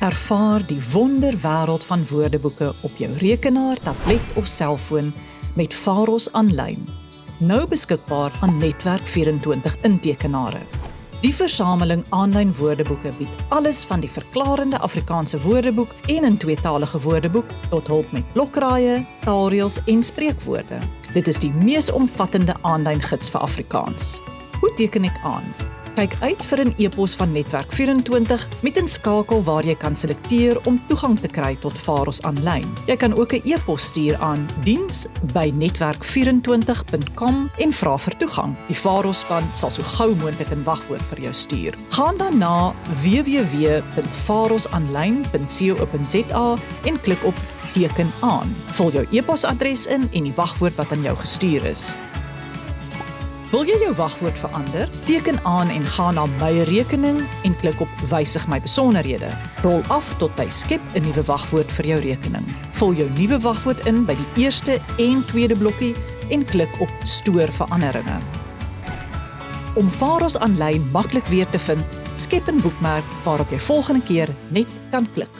Ervaar die wonderwêreld van woordeboeke op jou rekenaar, tablet of selfoon met Pharos aanlyn. Nou beskikbaar aan Netwerk 24 intekenare. Die versameling aanlyn woordeboeke bied alles van die verklarende Afrikaanse woordeboek en 'n tweetalige woordeboek tot hulp met blokraaie, taalreëls en spreekwoorde. Dit is die mees omvattende aanlyn gids vir Afrikaans. Hoe teken ek aan? Kyk uit vir 'n e-pos van Netwerk 24 met 'n skakel waar jy kan selekteer om toegang te kry tot Pharos aanlyn. Jy kan ook 'n e-pos stuur aan diens@netwerk24.com en vra vir toegang. Die Pharos span sal so gou moontlik 'n wagwoord vir jou stuur. Gaan dan na www.pharosaanlyn.co.za en klik op teken aan. Vul jou e-posadres in en die wagwoord wat aan jou gestuur is. Wil jy jou wagwoord verander? Teken aan en gaan na my rekening en klik op wysig my besonderhede. Rol af tot by skep 'n nuwe wagwoord vir jou rekening. Vul jou nuwe wagwoord in by die eerste en tweede blokkie en klik op stoor veranderinge. Om Pharos aanlyn maklik weer te vind, skep 'n boekmerk waarop jy volgende keer net kan klik.